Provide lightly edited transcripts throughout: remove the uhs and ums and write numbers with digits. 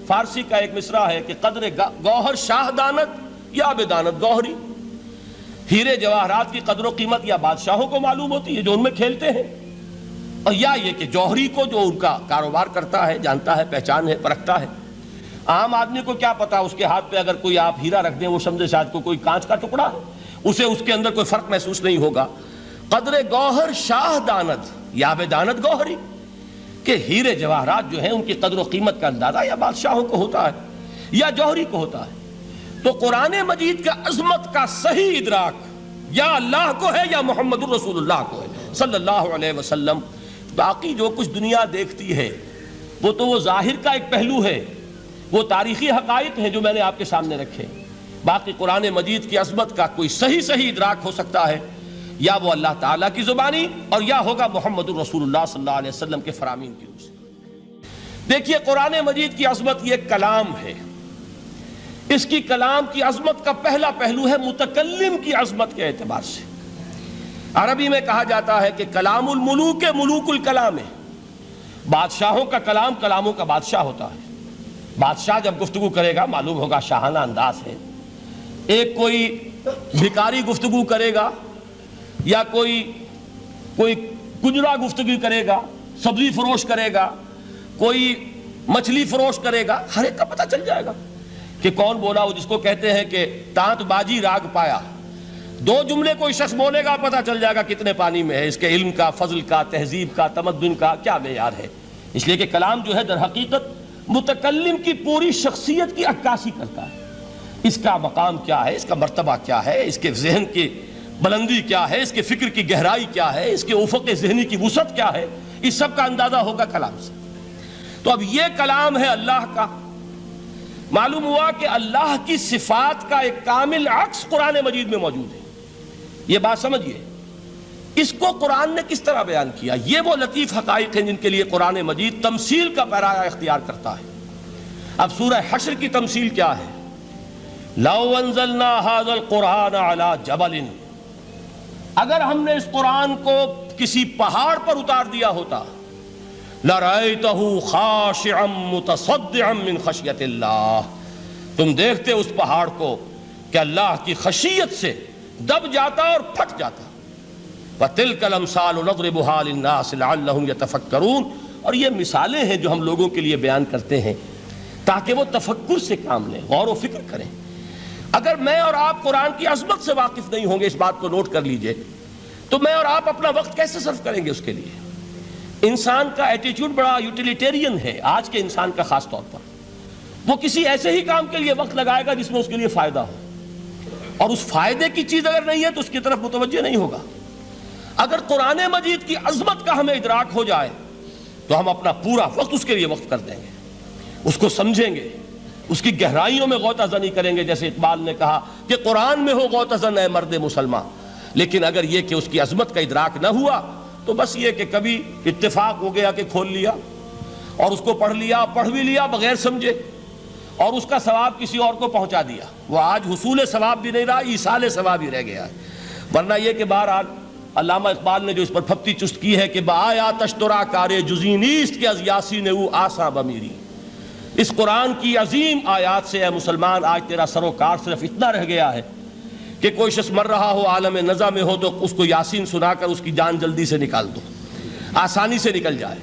فارسی کا ایک مصرع ہے کہ قدر گوہر شاہ دانت یا بدانت گوہری، ہیرے جواہرات کی قدر و قیمت یا بادشاہوں کو معلوم ہوتی ہے جو ان میں کھیلتے ہیں، اور یا یہ کہ جوہری کو جو ان کا کاروبار کرتا ہے، جانتا ہے، پہچان ہے، پرکھتا ہے۔ عام آدمی کو کیا پتا، اس کے ہاتھ پہ اگر کوئی آپ ہیرا رکھ دیں وہ سمجھے شاید کو کوئی کانچ کا ٹکڑا ہے، اسے اس کے اندر کوئی فرق محسوس نہیں ہوگا۔ قدر گوہر شاہ دانت یا بدانت گوہری، کہ ہیرے جواہرات جو ہیں ان کی قدر و قیمت کا اندازہ یا بادشاہوں کو ہوتا ہے یا جوہری کو ہوتا ہے۔ تو قرآن مجید کا عظمت کا صحیح ادراک یا اللہ کو ہے یا محمد الرسول اللہ کو ہے صلی اللہ علیہ وسلم۔ باقی جو کچھ دنیا دیکھتی ہے وہ تو وہ ظاہر کا ایک پہلو ہے، وہ تاریخی حقائق ہیں جو میں نے آپ کے سامنے رکھے۔ باقی قرآن مجید کی عظمت کا کوئی صحیح ادراک ہو سکتا ہے یا وہ اللہ تعالیٰ کی زبانی اور یا ہوگا محمد الرسول اللہ صلی اللہ علیہ وسلم کے فرامین کی روح سے۔ دیکھیے قرآن مجید کی عظمت یہ کلام ہے، اس کی کلام کی عظمت کا پہلا پہلو ہے متکلم کی عظمت کے اعتبار سے۔ عربی میں کہا جاتا ہے کہ کلام الملوک ملوک الکلام ہے، بادشاہوں کا کلام کلاموں کا بادشاہ ہوتا ہے۔ بادشاہ جب گفتگو کرے گا معلوم ہوگا شاہانہ انداز ہے، ایک کوئی بھکاری گفتگو کرے گا یا کوئی کجرا گفتگو کرے گا، سبزی فروش کرے گا، کوئی مچھلی فروش کرے گا، ہر ایک کا پتہ چل جائے گا کہ کون بولا۔ وہ جس کو کہتے ہیں کہ تانت بازی راگ پایا، دو جملے کوئی شخص بولے گا پتہ چل جائے گا کتنے پانی میں ہے، اس کے علم کا، فضل کا، تہذیب کا، تمدن کا کیا معیار ہے۔ اس لیے کہ کلام جو ہے در حقیقت متکلم کی پوری شخصیت کی عکاسی کرتا ہے، اس کا مقام کیا ہے، اس کا مرتبہ کیا ہے، اس کے ذہن کی بلندی کیا ہے، اس کے فکر کی گہرائی کیا ہے، اس کے افق ذہنی کی وسعت کیا ہے، اس سب کا اندازہ ہوگا کلام سے۔ تو اب یہ کلام ہے اللہ کا۔ معلوم ہوا کہ اللہ کی صفات کا ایک کامل عکس قرآن مجید میں موجود ہے۔ یہ بات سمجھیے، اس کو قرآن نے کس طرح بیان کیا۔ یہ وہ لطیف حقائق ہیں جن کے لیے قرآن مجید تمثیل کا پیرایا اختیار کرتا ہے۔ اب سورہ حشر کی تمثیل کیا ہے؟ لو انزلنا هذا القرآن على جبل، اگر ہم نے اس قرآن کو کسی پہاڑ پر اتار دیا ہوتا، لَرَأَيْتَهُ خَاشِعًا مُتَصَدِّعًا مِّن خَشْيَةِ اللَّهِ، تم دیکھتے اس پہاڑ کو کہ اللہ کی خشیت سے دب جاتا اور پھٹ جاتا۔ وَتِلْكَ الْأَمْثَالُ نَضْرِبُهَا لِلنَّاسِ لَعَلَّهُمْ يَتَفَكَّرُونَ، اور یہ مثالیں ہیں جو ہم لوگوں کے لیے بیان کرتے ہیں تاکہ وہ تفکر سے کام لیں، غور و فکر کریں۔ اگر میں اور آپ قرآن کی عظمت سے واقف نہیں ہوں گے، اس بات کو نوٹ کر لیجئے، تو میں اور آپ اپنا وقت کیسے صرف کریں گے اس کے لیے؟ انسان کا ایٹیٹیوڈ بڑا یوٹیلیٹیرین ہے، آج کے انسان کا خاص طور پر۔ وہ کسی ایسے ہی کام کے لیے وقت لگائے گا جس میں اس کے لیے فائدہ ہو، اور اس فائدے کی چیز اگر نہیں ہے تو اس کی طرف متوجہ نہیں ہوگا۔ اگر قرآن مجید کی عظمت کا ہمیں ادراک ہو جائے تو ہم اپنا پورا وقت اس کے لیے وقف کر دیں گے، اس کو سمجھیں گے، اس کی گہرائیوں میں غوطہ زنی کریں گے۔ جیسے اقبال نے کہا کہ قرآن میں ہو غوطہ زن اے مرد مسلمان، لیکن اگر یہ کہ اس کی عظمت کا ادراک نہ ہوا تو بس یہ کہ کبھی اتفاق ہو گیا کہ کھول لیا اور اس کو پڑھ لیا، پڑھ بھی لیا بغیر سمجھے، اور اس کا ثواب کسی اور کو پہنچا دیا۔ وہ آج حصول ثواب بھی نہیں رہا، ایصال ثواب ہی رہ گیا ہے۔ ورنہ یہ کہ بہرحال علامہ اقبال نے جو اس پر پھپتی چست کی ہے کہ بآیا تشترا کارے جزی نیست کہ از یاسین او آسا بمیری، اس قرآن کی عظیم آیات سے اے مسلمان آج تیرا سروکار صرف اتنا رہ گیا ہے کہ کوئی شخص مر رہا ہو، عالم نزع میں ہو، تو اس کو یاسین سنا کر اس کی جان جلدی سے نکال دو، آسانی سے نکل جائے۔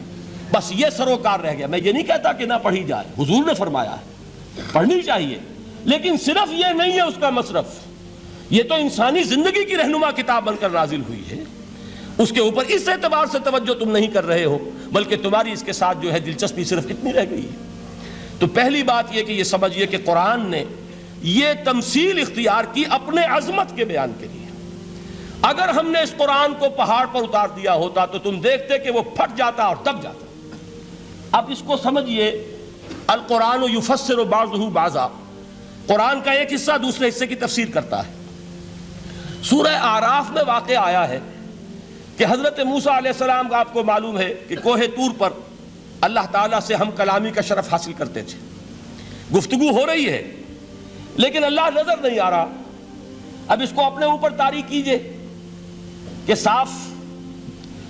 بس یہ سروکار رہ گیا۔ میں یہ نہیں کہتا کہ نہ پڑھی جائے، حضور نے فرمایا ہے پڑھنی چاہیے، لیکن صرف یہ نہیں ہے اس کا مصرف۔ یہ تو انسانی زندگی کی رہنما کتاب بن کر نازل ہوئی ہے، اس کے اوپر اس اعتبار سے توجہ تم نہیں کر رہے ہو، بلکہ تمہاری اس کے ساتھ جو ہے دلچسپی صرف اتنی رہ گئی ہے۔ تو پہلی بات یہ کہ یہ سمجھیے کہ قرآن نے یہ تمثیل اختیار کی اپنے عظمت کے بیان کے لیے۔ اگر ہم نے اس قرآن کو پہاڑ پر اتار دیا ہوتا تو تم دیکھتے کہ وہ پھٹ جاتا اور دب جاتا۔ اب اس کو سمجھیے، القرآن یفسر بعضہ بعضا، قرآن کا ایک حصہ دوسرے حصے کی تفسیر کرتا ہے۔ سورہ اعراف میں واقع آیا ہے کہ حضرت موسیٰ علیہ السلام کا آپ کو معلوم ہے کہ کوہ طور پر اللہ تعالیٰ سے ہم کلامی کا شرف حاصل کرتے تھے، گفتگو ہو رہی ہے لیکن اللہ نظر نہیں آ رہا۔ اب اس کو اپنے اوپر طاری کیجئے کہ صاف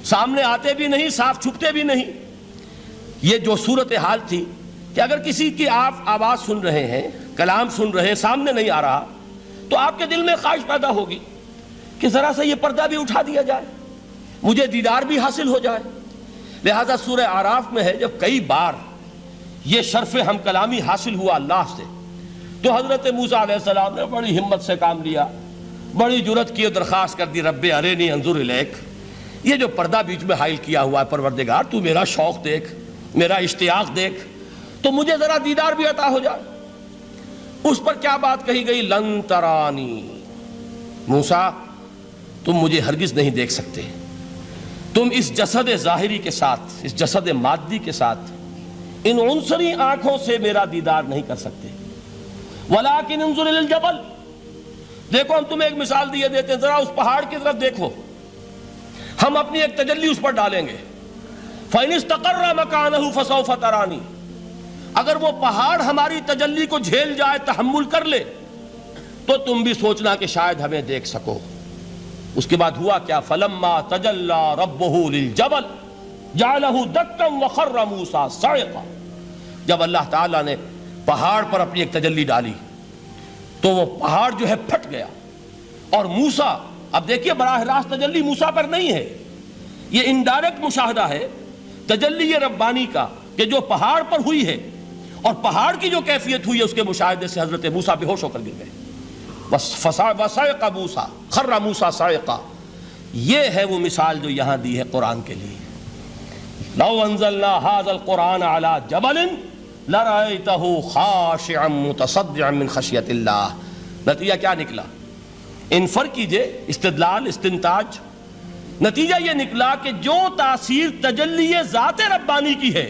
سامنے آتے بھی نہیں، صاف چھپتے بھی نہیں۔ یہ جو صورتحال تھی کہ اگر کسی کی آپ آواز سن رہے ہیں، کلام سن رہے ہیں، سامنے نہیں آ رہا، تو آپ کے دل میں خواہش پیدا ہوگی کہ ذرا سا یہ پردہ بھی اٹھا دیا جائے، مجھے دیدار بھی حاصل ہو جائے۔ لہذا سورہ اعراف میں ہے جب کئی بار یہ شرف ہم کلامی حاصل ہوا اللہ سے، تو حضرت موسیٰ علیہ السلام نے بڑی ہمت سے کام لیا، بڑی جرت کی، درخواست کر دی، رب ارنی انظر الیک، یہ جو پردہ بیچ میں حائل کیا ہوا ہے پروردگار، تو میرا شوق دیکھ، میرا اشتیاق دیکھ، تو مجھے ذرا دیدار بھی عطا ہو جائے۔ اس پر کیا بات کہی گئی؟ لن ترانی، موسیٰ تم مجھے ہرگز نہیں دیکھ سکتے، تم اس جسد ظاہری کے ساتھ، اس جسد مادی کے ساتھ، ان عنصری آنکھوں سے میرا دیدار نہیں کر سکتے۔ ولیکن انظر الی الجبل، دیکھو ہم تمہیں ایک مثال دیے دیتے ہیں، ذرا اس پہاڑ کی طرف دیکھو، ہم اپنی ایک تجلی اس پر ڈالیں گے، فَإِنِ اسْتَقَرَّ مَكَانَهُ فَسَوْفَ تَرَانِي، اگر وہ پہاڑ ہماری تجلی کو جھیل جائے، تحمل کر لے، تو تم بھی سوچنا کہ شاید ہمیں دیکھ سکو۔ اس کے بعد ہوا کیا؟ فَلَمَّا تَجَلَّى رَبُّهُ لِلْجَبَلِ جَعَلَهُ دَكًّا وَخَرَّ مُوسَىٰ صَعِقًا، جب اللہ تعالیٰ نے پہاڑ پر اپنی ایک تجلی ڈالی تو وہ پہاڑ جو ہے پھٹ گیا، اور موسیٰ، اب دیکھیے براہ راست تجلی موسیٰ پر نہیں ہے، یہ انڈائریکٹ مشاہدہ ہے تجلی ربانی کا، کہ جو پہاڑ پر ہوئی ہے، اور پہاڑ کی جو کیفیت ہوئی ہے اس کے مشاہدے سے حضرت موسیٰ بے ہوش ہو کر گر گئے۔ وَصَعِقَ مُوسَىٰ خَرَّ مُوسَىٰ صَعِقًا، یہ ہے وہ مثال جو یہاں دی ہے قرآن کے لیے۔ لَوْ أَنزَلْنَا هَذَا الْقُرْآنَ عَلَىٰ جَبَلٍ لَرَأَيْتَهُ خَاشِعًا مُتَصَدِّعًا مِّنْ خَشْيَةِ اللَّهِ، نتیجہ کیا نکلا؟ انفر کیجئے، استدلال، استنتاج، نتیجہ یہ نکلا کہ جو تاثیر تجلی ذات ربانی کی ہے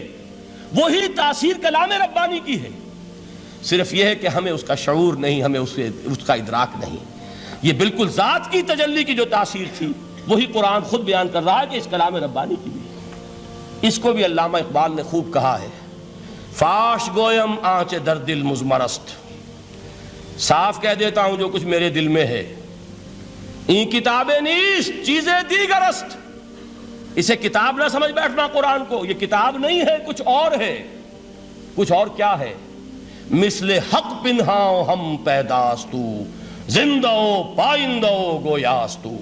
وہی تاثیر کلام ربانی کی ہے، صرف یہ ہے کہ ہمیں اس کا شعور نہیں، ہمیں اس کا ادراک نہیں۔ یہ بالکل ذات کی تجلی کی جو تاثیر تھی وہی قرآن خود بیان کر رہا ہے کہ اس کلام ربانی کی بھی۔ اس کو بھی علامہ اقبال نے خوب کہا ہے، فاش گویم آنچ در دل مزمرست، صاف کہہ دیتا ہوں جو کچھ میرے دل میں ہے، این کتابیں نیست چیزیں دیگرست، اسے کتاب نہ سمجھ بیٹھنا قرآن کو، یہ کتاب نہیں ہے، کچھ اور ہے۔ کچھ اور کیا ہے؟ مثل حق پنہاؤ ہم پیداستو، زندہ پائندہ گویاستو،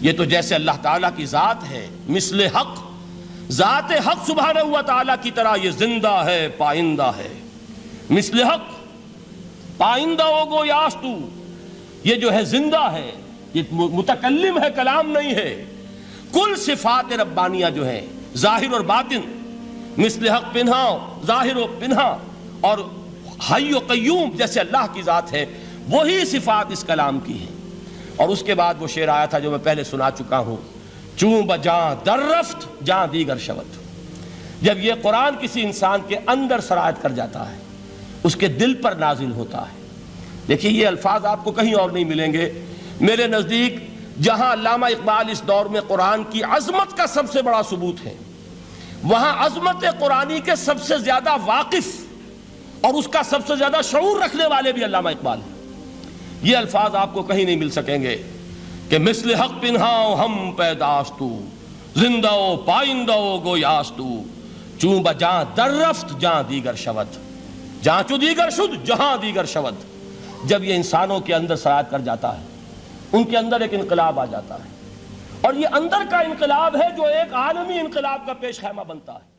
یہ تو جیسے اللہ تعالیٰ کی ذات ہے، مثل حق، ذات حق سبحانہ و تعالیٰ کی طرح یہ زندہ ہے، پائندہ ہے، مثل حق پائندہ گویاستو، یہ جو ہے زندہ ہے، یہ متکلم ہے، کلام نہیں ہے۔ کل صفات ربانیہ جو ہیں ظاہر اور باطن، مثل حق پنہا، ظاہر و پنہا، اور حی و قیوم جیسے اللہ کی ذات ہے، وہی صفات اس کلام کی ہیں۔ اور اس کے بعد وہ شعر آیا تھا جو میں پہلے سنا چکا ہوں، چوں بجاں در رفت جاں دیگر شود، جب یہ قرآن کسی انسان کے اندر سرایت کر جاتا ہے، اس کے دل پر نازل ہوتا ہے۔ دیکھیے یہ الفاظ آپ کو کہیں اور نہیں ملیں گے۔ میرے نزدیک جہاں علامہ اقبال اس دور میں قرآن کی عظمت کا سب سے بڑا ثبوت ہے، وہاں عظمت قرآنی کے سب سے زیادہ واقف اور اس کا سب سے زیادہ شعور رکھنے والے بھی علامہ اقبال ہیں۔ یہ الفاظ آپ کو کہیں نہیں مل سکیں گے کہ مثل حق پنہاؤ ہم پیداستو، زندہ پائندہ گویاستو، چوں بجاں در رفت جاں دیگر شود، جہاں چو دیگر شد جہاں دیگر شود، جب یہ انسانوں کے اندر سرایت کر جاتا ہے، ان کے اندر ایک انقلاب آ جاتا ہے، اور یہ اندر کا انقلاب ہے جو ایک عالمی انقلاب کا پیش خیمہ بنتا ہے۔